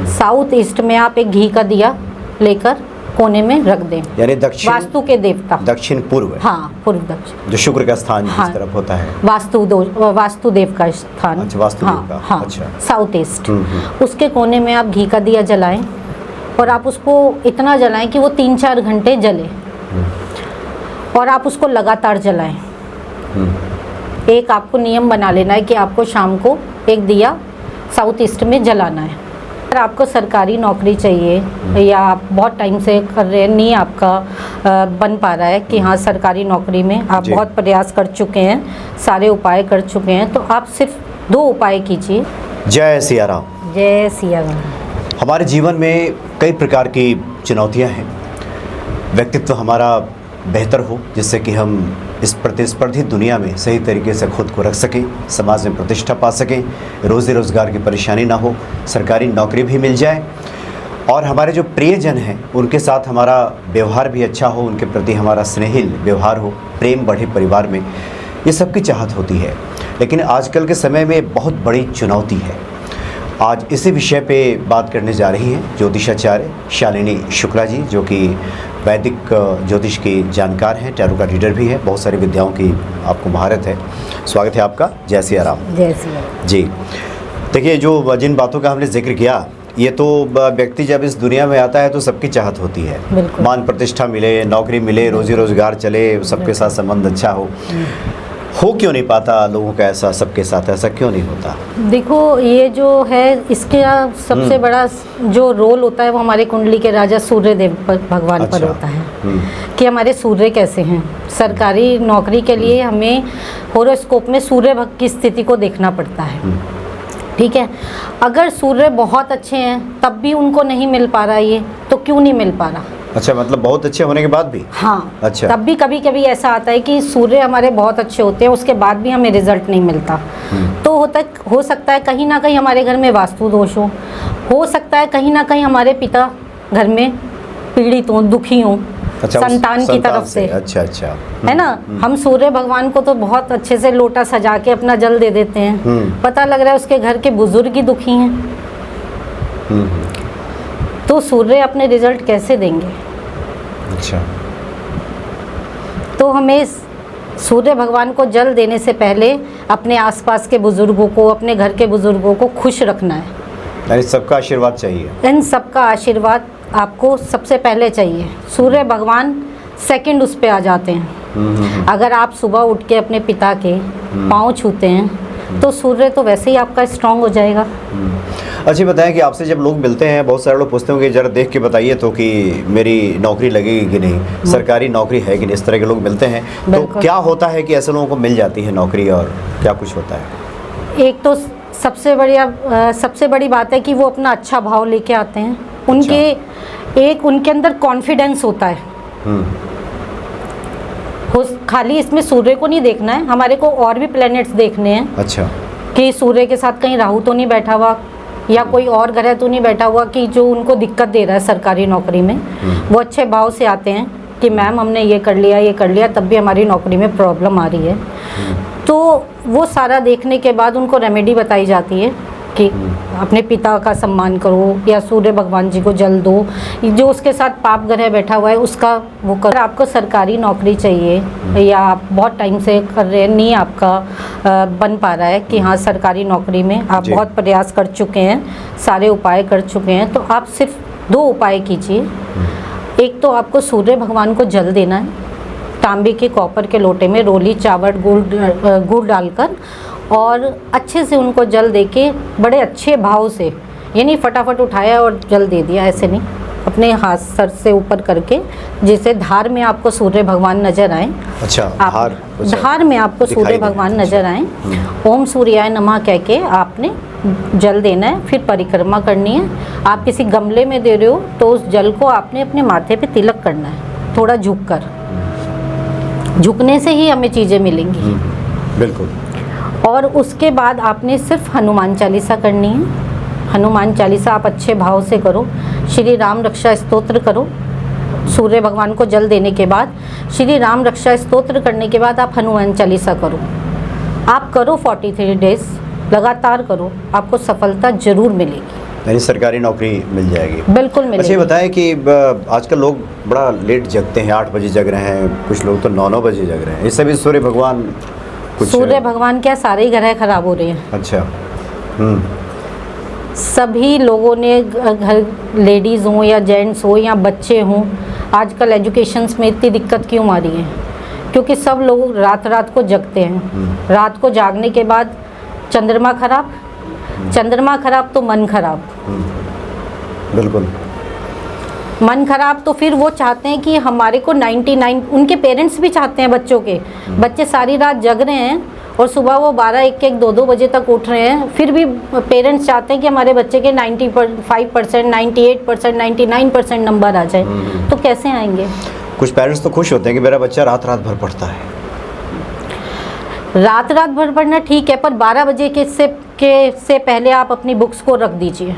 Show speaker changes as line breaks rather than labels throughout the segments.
South east में आप एक घी का दिया लेकर कोने में रख दें।
यानी दक्षिण,
वास्तु के देवता
दक्षिण पूर्व।
हाँ, पूर्व दक्षिण,
जो शुक्र का स्थान
हाँ,
जिस तरफ होता है,
वास्तुदेव का स्थान।
अच्छा, वास्तुदेव
हाँ,
का।
हाँ,
अच्छा।
South east. उसके कोने में आप घी का दिया जलाएं और आप उसको इतना जलाएं कि वो 3-4 घंटे जले और आप उसको लगातार जलाएं। एक आपको नियम बना लेना है कि आपको शाम को एक दिया साउथ ईस्ट में जलाना है। अगर आपको सरकारी नौकरी चाहिए या आप बहुत टाइम से कर रहे हैं, नहीं आपका बन पा रहा है कि हाँ सरकारी नौकरी में आप बहुत प्रयास कर चुके हैं, सारे उपाय कर चुके हैं, तो आप सिर्फ 2 उपाय कीजिए।
जय सिया राम।
जय सिया राम।
हमारे जीवन में कई प्रकार की चुनौतियां हैं। व्यक्तित्व हमारा बेहतर हो जिससे कि हम इस प्रतिस्पर्धी दुनिया में सही तरीके से खुद को रख सकें, समाज में प्रतिष्ठा पा सकें, रोज़ी रोज़गार की परेशानी ना हो, सरकारी नौकरी भी मिल जाए और हमारे जो प्रियजन हैं उनके साथ हमारा व्यवहार भी अच्छा हो, उनके प्रति हमारा स्नेहिल व्यवहार हो, प्रेम बढ़े परिवार में, ये सबकी चाहत होती है। लेकिन आजकल के समय में बहुत बड़ी चुनौती है। आज इसी विषय पे बात करने जा रही हैं ज्योतिषाचार्य शालिनी शुक्ला जी, जो कि वैदिक ज्योतिष की जानकार हैं, टैरो का रीडर भी है, बहुत सारी विद्याओं की आपको महारत है। स्वागत है आपका। जय सिया राम।
जय सिया राम
जी। देखिए, जो जिन बातों का हमने जिक्र किया, ये तो व्यक्ति जब इस दुनिया में आता है तो सबकी चाहत होती है, मान प्रतिष्ठा मिले, नौकरी मिले, रोजी रोजगार चले, सबके साथ संबंध अच्छा हो क्यों नहीं पाता लोगों का ऐसा, सबके साथ ऐसा क्यों नहीं होता?
देखो, ये जो है इसका सबसे बड़ा जो रोल होता है वो हमारे कुंडली के राजा सूर्य देव भगवान पर होता है कि हमारे सूर्य कैसे हैं। सरकारी नौकरी के लिए हमें होरोस्कोप में सूर्य भक्त की स्थिति को देखना पड़ता है। ठीक है, अगर सूर्य बहुत अच्छे हैं तब भी उनको नहीं मिल पा रहा ये, तो क्यों नहीं मिल पा रहा?
अच्छा, मतलब बहुत अच्छे होने के बाद भी?
हाँ।
अच्छा।
तब भी कभी कभी ऐसा आता है कि सूर्य हमारे बहुत अच्छे होते हैं, उसके बाद भी हमें रिजल्ट नहीं मिलता। तो हो सकता है कहीं ना कहीं हमारे घर में वास्तु दोष हो सकता है कहीं ना कहीं हमारे पिता घर में पीड़ित हों, दुखी हों,
अच्छा,
संतान की तरफ से।
अच्छा अच्छा।
है ना, हम सूर्य भगवान को तो बहुत अच्छे से लोटा सजा के अपना जल दे देते हैं, पता लग रहा है उसके घर के बुजुर्ग ही दुखी हैं। तो सूर्य अपने रिजल्ट कैसे देंगे?
अच्छा।
तो हमें सूर्य भगवान को जल देने से पहले अपने आसपास के बुजुर्गों को, अपने घर के बुजुर्गों को खुश रखना है।
यानी सबका आशीर्वाद चाहिए।
इन सबका आशीर्वाद आपको सबसे पहले चाहिए। सूर्य भगवान सेकंड उस पे आ जाते हैं। अगर आप सुबह उठ के अपने पिता के पाँव छूते हैं तो सूर्य तो वैसे ही आपका स्ट्रांग हो जाएगा।
अच्छा, बताएं कि आपसे जब लोग मिलते हैं, बहुत सारे लोग पूछते होंगे जरा देख के बताइए तो कि मेरी नौकरी लगेगी कि नहीं, सरकारी नौकरी है कि नहीं, इस तरह के लोग मिलते हैं। तो क्या होता है कि ऐसे लोगों को मिल जाती है नौकरी और क्या कुछ होता है?
एक तो सबसे बड़ी बात है कि वो अपना अच्छा भाव लेके आते हैं। उनके अंदर कॉन्फिडेंस होता है। खाली इसमें सूर्य को नहीं देखना है, हमारे को और भी प्लैनेट्स देखने हैं।
अच्छा।
कि सूर्य के साथ कहीं राहु तो नहीं बैठा हुआ या कोई और ग्रह तो नहीं बैठा हुआ कि जो उनको दिक्कत दे रहा है सरकारी नौकरी में। वो अच्छे भाव से आते हैं कि मैम हमने ये कर लिया, तब भी हमारी नौकरी में प्रॉब्लम आ रही है। तो वो सारा देखने के बाद उनको रेमेडी बताई जाती है कि अपने पिता का सम्मान करो या सूर्य भगवान जी को जल दो, जो उसके साथ पाप ग्रह बैठा हुआ है उसका वो कर। आपको सरकारी नौकरी चाहिए या आप बहुत टाइम से कर रहे हैं, नहीं आपका बन पा रहा है कि हाँ सरकारी नौकरी में आप बहुत प्रयास कर चुके हैं, सारे उपाय कर चुके हैं, तो आप सिर्फ 2 उपाय कीजिए। एक तो आपको सूर्य भगवान को जल देना है, तांबे के कॉपर के लोटे में रोली चावल गुड़ डालकर, और अच्छे से उनको जल देके बड़े अच्छे भाव से, यानी फटाफट उठाया और जल दे दिया, ऐसे नहीं, अपने हाथ सर से ऊपर करके, जैसे धार में आपको सूर्य भगवान नजर आए।
अच्छा,
धार में आपको सूर्य भगवान नजर आए, ओम सूर्याय नमः कह के आपने जल देना है। फिर परिक्रमा करनी है। आप किसी गमले में दे रहे हो तो उस जल को आपने अपने माथे पे तिलक करना है, थोड़ा झुककर। झुकने से ही हमें चीज़ें मिलेंगी।
बिल्कुल।
और उसके बाद आपने सिर्फ हनुमान चालीसा करनी है। हनुमान चालीसा आप अच्छे भाव से करो, श्री राम रक्षा स्तोत्र करो। सूर्य भगवान को जल देने के बाद श्री राम रक्षा स्तोत्र करने के बाद आप हनुमान चालीसा करो। आप करो 43 डेज, लगातार करो, आपको सफलता जरूर मिलेगी।
यानी सरकारी नौकरी मिल जाएगी।
बिल्कुल
अच्छा, ये
मिलेगी।
बताएं कि आजकल लोग बड़ा लेट जगते हैं, 8 बजे जग रहे हैं, कुछ लोग तो 9-9 बजे जग रहे हैं। ये सभी सूर्य भगवान कुछ
सूर्य भगवान क्या, सारे ही ग्रह खराब हो रहे हैं।
अच्छा।
सभी लोगों ने घर, लेडीज़ हो या जेंट्स हो या बच्चे हों, आजकल एजुकेशंस में इतनी दिक्कत क्यों आ रही है? क्योंकि सब लोग रात रात को जगते हैं। रात को जागने के बाद चंद्रमा खराब, चंद्रमा खराब तो मन खराब।
बिल्कुल।
मन खराब तो फिर वो चाहते हैं कि हमारे को 99, उनके पेरेंट्स भी चाहते हैं बच्चों के, बच्चे सारी रात जग रहे हैं और सुबह वो 12, 1, 2 बजे तक उठ रहे हैं, फिर भी पेरेंट्स चाहते हैं कि हमारे बच्चे के 95%, 98%, 99% नंबर आ जाए। तो कैसे आएंगे?
कुछ पेरेंट्स तो खुश होते हैं कि मेरा बच्चा रात रात भर पढ़ता है।
रात रात भर पढ़ना ठीक है, पर 12 बजे से पहले आप अपनी बुक्स को रख दीजिए।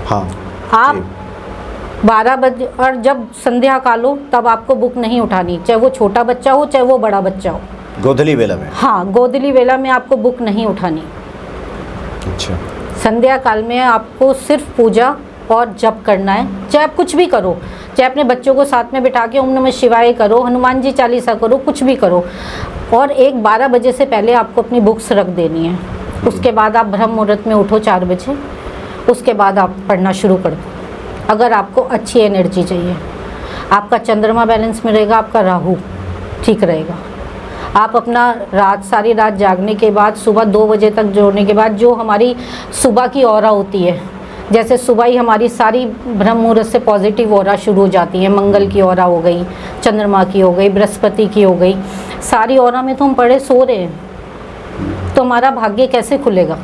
हाँ,
आप 12 बजे, और जब संध्या काल हो तब आपको बुक नहीं उठानी, चाहे वो छोटा बच्चा हो चाहे वो बड़ा बच्चा हो।
गोधली वेला में?
हाँ, गोधली वेला में आपको बुक नहीं उठानी।
अच्छा।
संध्या काल में आपको सिर्फ पूजा और जप करना है। चाहे आप कुछ भी करो, चाहे अपने बच्चों को साथ में बिठा के ओम नमः शिवाय करो, हनुमान जी चालीसा करो, कुछ भी करो, और 12 बजे से पहले आपको अपनी बुक्स रख देनी है। उसके बाद आप ब्रह्म मुहूर्त में उठो 4 बजे, उसके बाद आप पढ़ना शुरू कर दो। अगर आपको अच्छी एनर्जी चाहिए, आपका चंद्रमा बैलेंस में रहेगा, आपका राहु ठीक रहेगा, आप अपना सारी रात जागने के बाद सुबह 2 बजे तक जोड़ने के बाद जो हमारी सुबह की ऑरा होती है, जैसे सुबह ही हमारी सारी ब्रह्म मुहूर्त से पॉजिटिव ऑरा शुरू हो जाती है। मंगल की ऑरा हो गई, चंद्रमा की हो गई, बृहस्पति की हो गई, सारी ऑरा में तो हम पड़े सो रहे हैं, तो हमारा भाग्य कैसे खुलेगा?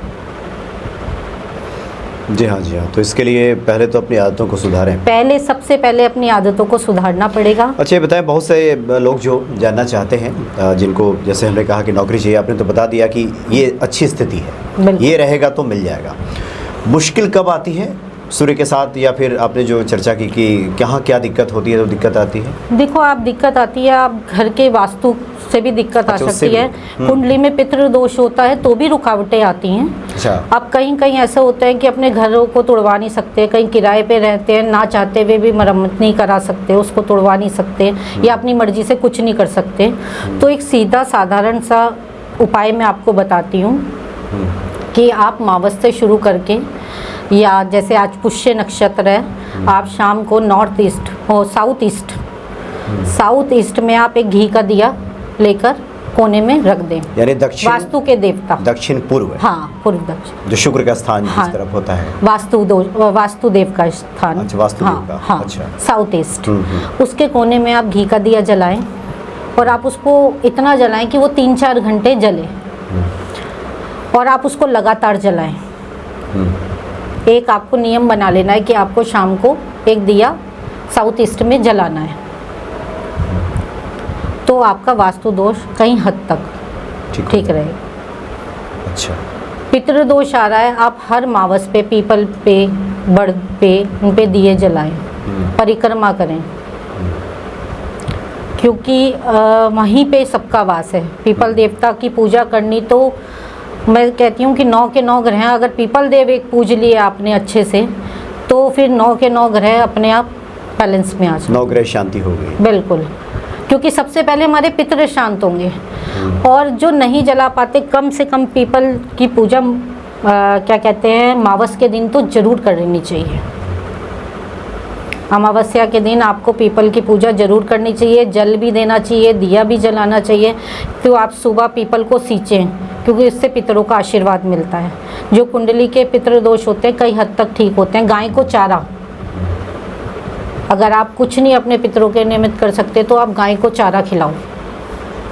जी हाँ, जी हाँ। तो इसके लिए पहले तो अपनी आदतों को सुधारें।
सबसे पहले अपनी आदतों को सुधारना पड़ेगा।
अच्छा, ये बताएं, बहुत से लोग जो जानना चाहते हैं, जिनको जैसे हमने कहा कि नौकरी चाहिए, आपने तो बता दिया कि ये अच्छी स्थिति है, ये रहेगा तो मिल जाएगा। मुश्किल कब आती है सूर्य के साथ, या फिर आपने जो चर्चा की कि कहाँ क्या दिक्कत होती है, तो दिक्कत आती है?
देखो, आप दिक्कत आती है, आप घर के वास्तु से भी दिक्कत आ सकती है। कुंडली में पितृ दोष होता है तो भी रुकावटें आती हैं।
अच्छा।
अब कहीं कहीं ऐसा होता है कि अपने घरों को तोड़वा नहीं सकते, कहीं किराए पे रहते हैं, ना चाहते हुए भी मरम्मत नहीं करा सकते, उसको तोड़वा नहीं सकते, या अपनी मर्जी से कुछ नहीं कर सकते। तो एक सीधा साधारण सा उपाय मैं आपको बताती हूँ कि आप मावस से शुरू करके, या जैसे आज पुष्य नक्षत्र है, आप शाम को साउथ ईस्ट में आप एक घी का दिया लेकर कोने में रख दें।
यानी दक्षिण,
वास्तु के देवता
दक्षिण पूर्व है।
हाँ, पूर्व दक्षिण,
जो शुक्र का स्थान
हाँ,
जिस तरफ होता है,
वास्तुदेव का स्थान।
अच्छा, वास्तुदेव का।
हाँ,
अच्छा।
साउथ ईस्ट, उसके कोने में आप घी का दिया जलाएं, और आप उसको इतना जलाएं कि वो 3-4 घंटे जले, और आप उसको लगातार जलाएं। एक आपको नियम बना लेना है कि आपको शाम को एक दिया साउथ ईस्ट में जलाना है, तो आपका वास्तु दोष कहीं हद तक ठीक रहेगा।
अच्छा।
पितृ दोष आ रहा है, आप हर मावस पे, पीपल पे, बड़ पे, उन पे दिए जलाएं, परिक्रमा करें, क्योंकि वहीं पे सबका वास है। पीपल देवता की पूजा करनी, तो मैं कहती हूँ कि 9 के 9 ग्रह, अगर पीपल देव एक पूज लिए आपने अच्छे से, तो फिर 9 के 9 ग्रह अपने आप बैलेंस में आ जाए।
9 ग्रह शांति हो गई।
बिल्कुल, क्योंकि सबसे पहले हमारे पितृ शांत होंगे। और जो नहीं जला पाते, कम से कम पीपल की पूजा क्या कहते हैं, मावस के दिन तो जरूर करनी चाहिए। अमावस्या के दिन आपको पीपल की पूजा जरूर करनी चाहिए, जल भी देना चाहिए, दिया भी जलाना चाहिए। तो आप सुबह पीपल को सींचें, क्योंकि इससे पितरों का आशीर्वाद मिलता है। जो कुंडली के पितृ दोष होते हैं कई हद तक ठीक होते हैं। गाय को चारा, अगर आप कुछ नहीं अपने पितरों के निमित्त कर सकते, तो आप गाय को चारा खिलाओ,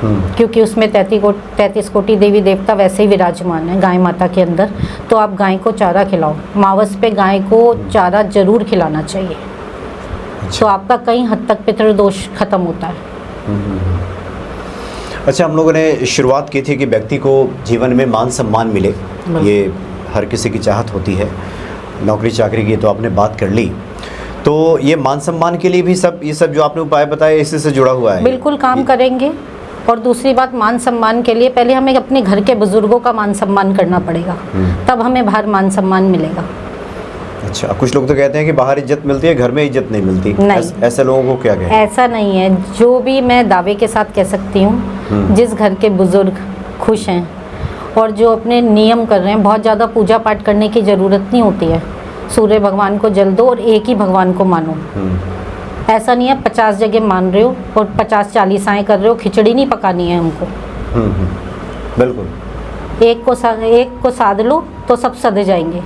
क्योंकि उसमें 33 कोटि देवी देवता वैसे ही विराजमान है गाय माता के अंदर। तो आप गाय को चारा खिलाओ, मावस पे गाय को चारा जरूर खिलाना चाहिए। तो आपका कई हद तक पितृदोष खत्म होता है।
अच्छा, हम लोगों ने शुरुआत की थी कि व्यक्ति को जीवन में मान सम्मान मिले, ये हर किसी की चाहत होती है। नौकरी चाकरी की तो आपने बात कर ली, तो ये मान सम्मान के लिए भी ये सब जो आपने उपाय बताए, इससे से जुड़ा हुआ है?
बिल्कुल काम करेंगे और दूसरी बात, मान सम्मान के लिए पहले हमें अपने घर के बुजुर्गों का मान सम्मान करना पड़ेगा, तब हमें बाहर मान सम्मान मिलेगा।
अच्छा, कुछ लोग तो कहते हैं कि बाहर इज्जत मिलती है, घर में इज्जत नहीं मिलती।
नहीं।
ऐसे लोगों को क्या कहें?
ऐसा नहीं है। जो भी मैं दावे के साथ कह सकती हूँ, जिस घर के बुजुर्ग खुश हैं और जो अपने नियम कर रहे हैं, बहुत ज़्यादा पूजा पाठ करने की ज़रूरत नहीं होती है। सूर्य भगवान को जल दो और एक ही भगवान को मानो। ऐसा नहीं है 50 जगह मान रहे हो और 50 चालीसाएँ कर रहे हो, खिचड़ी नहीं पकानी है हमको।
बिल्कुल।
एक को साध लो तो सब सध जाएंगे।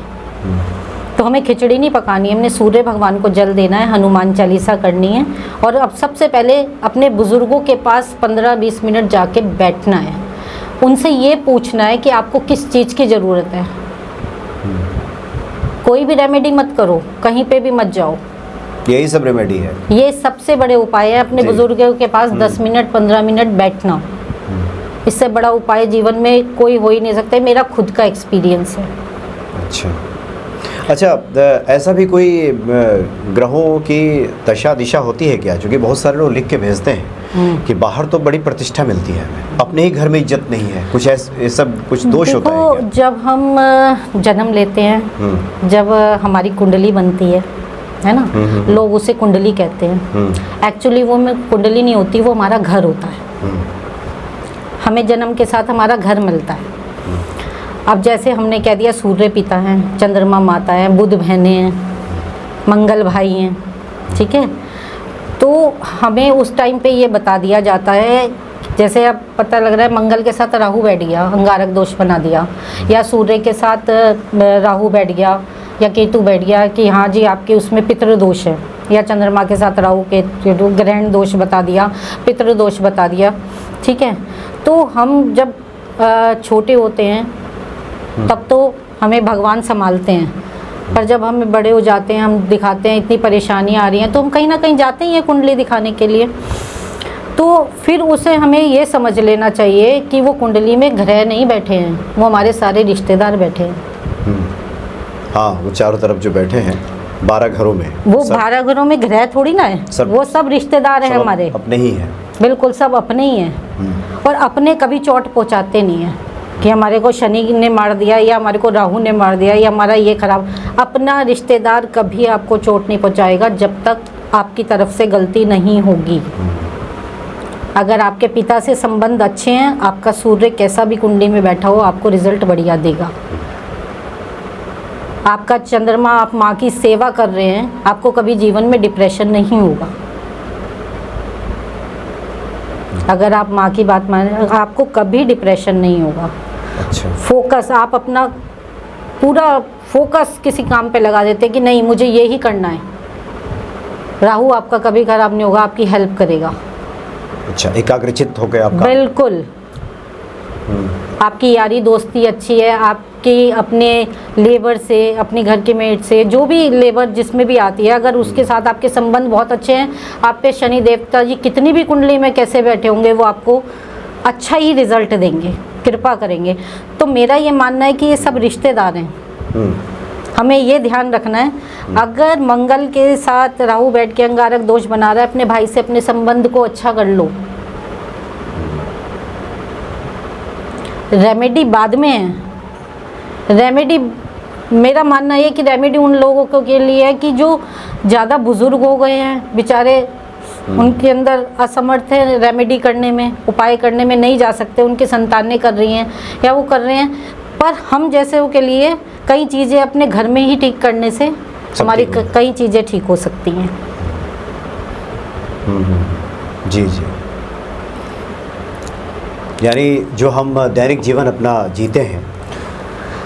तो हमें खिचड़ी नहीं पकानी है, हमने सूर्य भगवान को जल देना है, हनुमान चालीसा करनी है। और अब सबसे पहले अपने बुजुर्गों के पास 15-20 मिनट जाके बैठना है, उनसे ये पूछना है कि आपको किस चीज़ की ज़रूरत है। कोई भी रेमेडी मत करो, कहीं पे भी मत जाओ,
यही सब रेमेडी है।
ये सबसे बड़े उपाय है। अपने बुजुर्गों के पास 10 मिनट 15 मिनट बैठना, इससे बड़ा उपाय जीवन में कोई हो ही नहीं सकता। मेरा खुद का एक्सपीरियंस है।
अच्छा, ऐसा भी कोई ग्रहों की दशा दिशा होती है क्या? क्योंकि बहुत सारे लोग लिख के भेजते हैं कि बाहर तो बड़ी प्रतिष्ठा मिलती है हमें, अपने ही घर में इज्जत नहीं है, कुछ ऐसे सब कुछ दोष होता है क्या?
जब हम जन्म लेते हैं, जब हमारी कुंडली बनती है ना, लोग उसे कुंडली कहते हैं। एक्चुअली वो में कुंडली नहीं होती, वो हमारा घर होता है। हमें जन्म के साथ हमारा घर मिलता है। अब जैसे हमने कह दिया सूर्य पिता हैं, चंद्रमा माता है, बुध बहनें हैं, मंगल भाई हैं, ठीक है। तो हमें उस टाइम पे ये बता दिया जाता है, जैसे अब पता लग रहा है मंगल के साथ राहु बैठ गया, अंगारक दोष बना दिया, या सूर्य के साथ राहु बैठ गया या केतु बैठ गया कि हाँ जी आपके उसमें पितृदोष है, या चंद्रमा के साथ राहु केतु ग्रहण दोष बता दिया, पितृदोष बता दिया, ठीक है। तो हम जब छोटे होते हैं तब तो हमें भगवान संभालते हैं, पर जब हम बड़े हो जाते हैं, हम दिखाते हैं इतनी परेशानियां आ रही हैं, तो हम कहीं ना कहीं जाते ही हैं कुंडली दिखाने के लिए। तो फिर उसे हमें ये समझ लेना चाहिए कि वो कुंडली में ग्रह नहीं बैठे हैं, वो हमारे सारे रिश्तेदार बैठे हैं।
हाँ, वो चारों तरफ जो बैठे हैं 12 घरों में,
वो 12 घरों में ग्रह थोड़ी ना है, वो सब रिश्तेदार हैं हमारे,
अपने ही हैं।
बिल्कुल, सब अपने ही हैं। और अपने कभी चोट पहुँचाते नहीं हैं कि हमारे को शनि ने मार दिया या हमारे को राहु ने मार दिया या हमारा ये खराब। अपना रिश्तेदार कभी आपको चोट नहीं पहुंचाएगा जब तक आपकी तरफ से गलती नहीं होगी। अगर आपके पिता से संबंध अच्छे हैं, आपका सूर्य कैसा भी कुंडली में बैठा हो, आपको रिजल्ट बढ़िया देगा। आपका चंद्रमा, आप माँ की सेवा कर रहे हैं, आपको कभी जीवन में डिप्रेशन नहीं होगा। अगर आप माँ की बात माने, आपको कभी डिप्रेशन नहीं होगा।
अच्छा।
फोकस, आप अपना पूरा फोकस किसी काम पे लगा देते हैं कि नहीं मुझे ये ही करना है। राहु आपका कभी खराब नहीं होगा, आपकी हेल्प करेगा।
अच्छा, एकाग्रचित्त हो गया आपका।
बिल्कुल। आपकी यारी दोस्ती अच्छी है, आपकी अपने लेबर से, अपने घर के मेट से, जो भी लेबर जिसमें भी आती है, अगर उसके साथ आपके संबंध बहुत अच्छे हैं, आप पे शनि देवता जी कितनी भी कुंडली में कैसे बैठे होंगे, वो आपको अच्छा ही रिजल्ट देंगे, कृपा करेंगे। तो मेरा ये मानना है कि ये सब रिश्तेदार हैं। हमें ये ध्यान रखना है, अगर मंगल के साथ राहु बैठ के अंगारक दोष बना रहा है, अपने भाई से अपने संबंध को अच्छा कर लो। रेमेडी बाद में है। रेमेडी, मेरा मानना है कि रेमेडी उन लोगों के लिए है कि जो ज़्यादा बुजुर्ग हो गए हैं बेचारे, उनके अंदर असमर्थ है रेमेडी करने में, उपाय करने में नहीं जा सकते, उनकी संतानें कर रही हैं या वो कर रहे हैं। पर हम जैसे के लिए कई चीज़ें अपने घर में ही ठीक करने से हमारी कई चीज़ें ठीक हो सकती हैं।
जी जी, यानी जो हम दैनिक जीवन अपना जीते हैं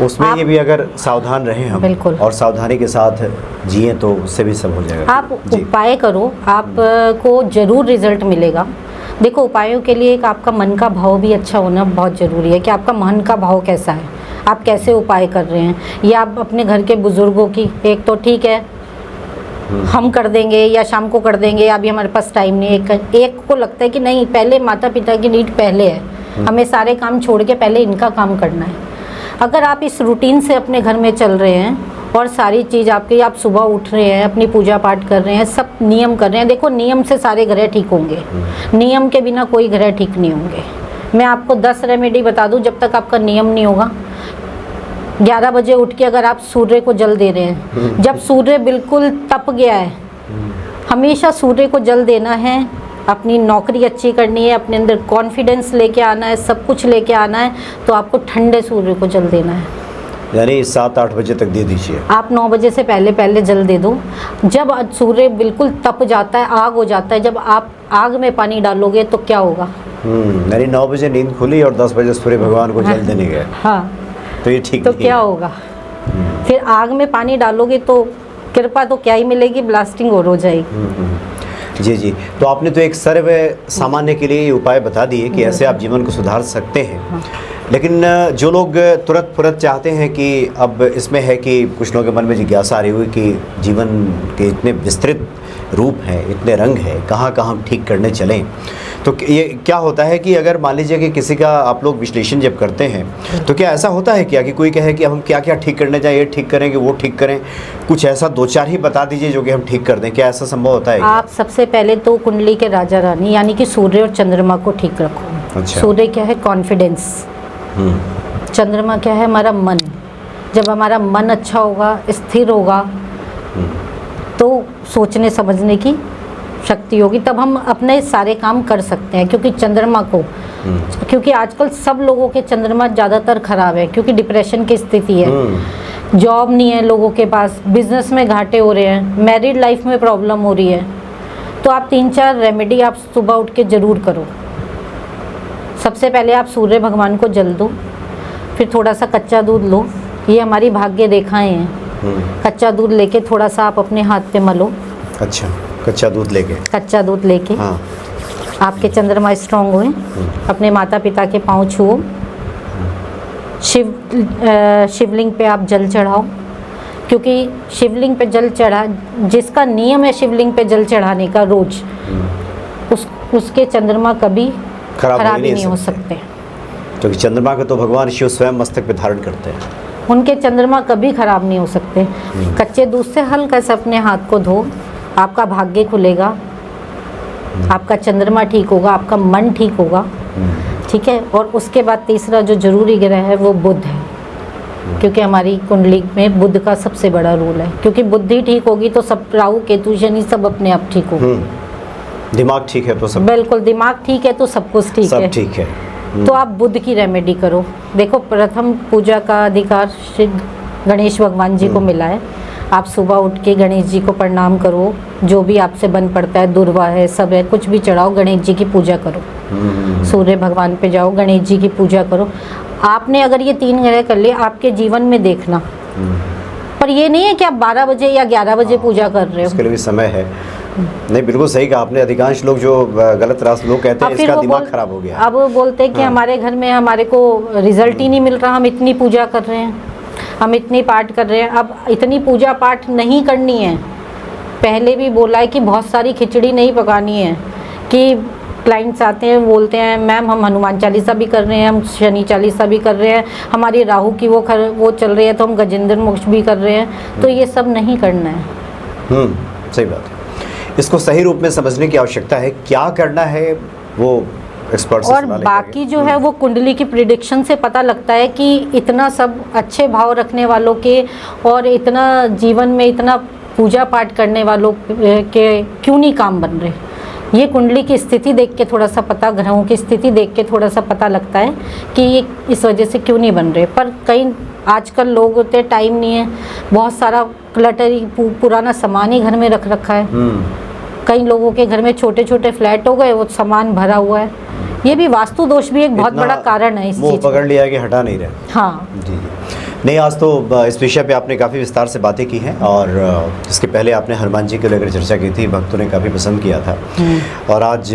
उसमें ये भी अगर सावधान रहें हम,
बिल्कुल,
और सावधानी के साथ जिए तो उससे भी सब हो जाएगा।
आप उपाय करो, आपको जरूर रिजल्ट मिलेगा। देखो, उपायों के लिए एक आपका मन का भाव भी अच्छा होना बहुत ज़रूरी है कि आपका मन का भाव कैसा है, आप कैसे उपाय कर रहे हैं। या आप अपने घर के बुजुर्गों की, एक तो ठीक है हम कर देंगे या शाम को कर देंगे, अभी हमारे पास टाइम नहीं है। एक को लगता है कि नहीं, पहले माता पिता की नीड पहले है, हमें सारे काम छोड़ के पहले इनका काम करना है। अगर आप इस रूटीन से अपने घर में चल रहे हैं और सारी चीज़ आपकी, आप सुबह उठ रहे हैं, अपनी पूजा पाठ कर रहे हैं, सब नियम कर रहे हैं। देखो नियम से सारे ग्रह ठीक होंगे, नियम के बिना कोई ग्रह ठीक नहीं होंगे। मैं आपको 10 रेमेडी बता दूं, जब तक आपका नियम नहीं होगा। 11 बजे उठ के अगर आप सूर्य को जल दे रहे हैं, जब सूर्य बिल्कुल तप गया है, हमेशा सूर्य को जल देना है। अपनी नौकरी अच्छी करनी है, अपने अंदर कॉन्फिडेंस लेके आना है, सब कुछ लेके आना है, तो आपको ठंडे सूर्य को जल देना है।
यानी 7-8 बजे तक दे दीजिए।
आप 9 बजे से पहले पहले जल दे दो। जब सूर्य बिल्कुल तप जाता है, आग हो जाता है, जब आप आग में पानी डालोगे तो क्या होगा?
यानी 9 बजे नींद खुली और 10 बजे सूर्य भगवान को जल देने गए।
हाँ,
तो ये ठीक
तो
नहीं
क्या
है।
होगा? फिर आग में पानी डालोगे तो कृपा तो क्या ही मिलेगी, ब्लास्टिंग और हो जाएगी।
जी जी, तो आपने तो एक सर्व सामान्य के लिए ये उपाय बता दिए कि ऐसे आप जीवन को सुधार सकते हैं।
हाँ।
लेकिन जो लोग तुरंत फुरत चाहते हैं कि अब इसमें है कि कुछ लोगों के मन में जिज्ञासा आ रही हुई कि जीवन के इतने विस्तृत रूप हैं, इतने रंग हैं, कहाँ कहाँ हम ठीक करने चलें, तो ये क्या होता है कि अगर मान लीजिए कि किसी का आप लोग विश्लेषण जब करते हैं तो क्या ऐसा होता है क्या कि कोई कहे कि हम क्या क्या ठीक करने जाएं, ये ठीक करेंगे, वो ठीक करें, कुछ ऐसा 2-4 ही बता दीजिए जो कि हम ठीक कर दें, क्या ऐसा संभव होता है?
आप सबसे पहले तो कुंडली के राजा रानी यानी कि सूर्य और चंद्रमा को ठीक रखो।
अच्छा।
सूर्य क्या है? कॉन्फिडेंस। चंद्रमा क्या है? हमारा मन। जब हमारा मन अच्छा होगा, स्थिर होगा, तो सोचने समझने की शक्ति होगी, तब हम अपने सारे काम कर सकते हैं। क्योंकि चंद्रमा को, क्योंकि आजकल सब लोगों के चंद्रमा ज़्यादातर खराब है, क्योंकि डिप्रेशन की स्थिति है, जॉब नहीं है लोगों के पास, बिजनेस में घाटे हो रहे हैं, मैरिड लाइफ में प्रॉब्लम हो रही है। तो आप 3-4 रेमेडी आप सुबह उठ के ज़रूर करो। सबसे पहले आप सूर्य भगवान को जल दो, फिर थोड़ा सा कच्चा दूध लो, ये हमारी भाग्य रेखाएं हैं। कच्चा दूध लेके थोड़ा सा आप अपने हाथ पे मलो।
अच्छा, कच्चा दूध लेके? कच्चा
दूध लेके,
हाँ।
आपके चंद्रमा स्ट्रांग हुए, अपने माता पिता के पाँव छुओ, शिवलिंग पे आप जल चढ़ाओ, क्योंकि शिवलिंग पे जल चढ़ा, जिसका नियम है शिवलिंग पे जल चढ़ाने का रोज, उसके चंद्रमा कभी खराब ही नहीं हो सकते।
क्योंकि चंद्रमा को तो भगवान शिव स्वयं मस्तक पे धारण करते हैं,
उनके चंद्रमा कभी खराब नहीं हो सकते। कच्चे दूध से हल्का सा अपने हाथ को धो, आपका भाग्य खुलेगा, आपका चंद्रमा ठीक होगा, आपका मन ठीक होगा, ठीक है। और उसके बाद तीसरा जो जरूरी ग्रह है वो बुध है, क्योंकि हमारी कुंडली में बुध का सबसे बड़ा रोल है। क्योंकि बुद्धि ठीक होगी तो सब, राहु केतु शनि सब अपने आप ठीक होगा।
दिमाग ठीक है तो सब,
बिल्कुल, दिमाग ठीक है तो सब कुछ ठीक है,
सब ठीक है।
तो आप बुध की रेमेडी करो। देखो, प्रथम पूजा का अधिकार श्री गणेश भगवान जी को मिला है। आप सुबह उठ के गणेश जी को प्रणाम करो, जो भी आपसे बन पड़ता है, दुर्वा है, सब है, कुछ भी चढ़ाओ, गणेश जी की पूजा करो। सूर्य भगवान पे जाओ, गणेश जी की पूजा करो। आपने अगर ये 3 ग्रह कर लिए, आपके जीवन में देखना, पर ये नहीं है कि आप 12 बजे या 11 बजे पूजा कर रहे हो,
उसके लिए भी समय है। नहीं, बिल्कुल सही कहा आपने। अधिकांश लोग जो गलत रास्ते, लोग कहते हैं इसका दिमाग खराब हो गया।
अब बोलते हैं कि हमारे घर में हमारे को रिजल्ट ही नहीं मिल रहा, हम इतनी पूजा कर रहे हैं, हम इतनी पाठ कर रहे हैं। अब इतनी पूजा पाठ नहीं करनी है। पहले भी बोला है कि बहुत सारी खिचड़ी नहीं पकानी है। कि क्लाइंट्स आते हैं, बोलते हैं मैम हम हनुमान चालीसा भी कर रहे हैं, हम शनि चालीसा भी कर रहे हैं, हमारी राहु की वो चल रही है तो हम गजेंद्र मोक्ष भी कर रहे हैं। तो ये सब नहीं करना है।
सही बात है। इसको सही रूप में समझने की आवश्यकता है, क्या करना है वो एक्सपर्ट से
और बाकी जो है वो कुंडली की प्रिडिक्शन से पता लगता है कि इतना सब अच्छे भाव रखने वालों के और इतना जीवन में इतना पूजा पाठ करने वालों के क्यों नहीं काम बन रहे। ये कुंडली की स्थिति देख के थोड़ा सा पता, ग्रहों की स्थिति देख के थोड़ा सा पता लगता है कि ये इस वजह से क्यों नहीं बन रहे। पर कई आजकल लोग होते हैं, टाइम नहीं है, बहुत सारा क्लटरी पुराना सामान ही घर में रख रखा है। कई लोगों के घर में छोटे छोटे फ्लैट हो गए, वो सामान भरा हुआ है। ये भी वास्तु दोष भी एक बहुत बड़ा कारण है इस चीज।
पकड़ लिया कि हटा नहीं रहे।
हाँ
जी। नहीं, आज तो इस विषय पे आपने काफ़ी विस्तार से बातें की हैं, और इसके पहले आपने हनुमान जी को लेकर चर्चा की थी, भक्तों ने काफ़ी पसंद किया था। और आज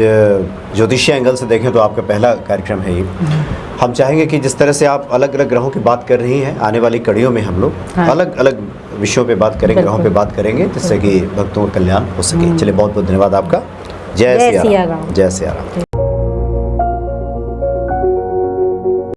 ज्योतिषीय एंगल से देखें तो आपका पहला कार्यक्रम है ये। हम चाहेंगे कि जिस तरह से आप अलग अलग ग्रहों की बात कर रही हैं, आने वाली कड़ियों में हम लोग अलग अलग विषयों पे बात करेंगे, ग्रहों पे बात करेंगे, जिससे कि भक्तों का कल्याण हो सके। चलिए, बहुत बहुत धन्यवाद आपका। जय सिया राम। जय सिया राम।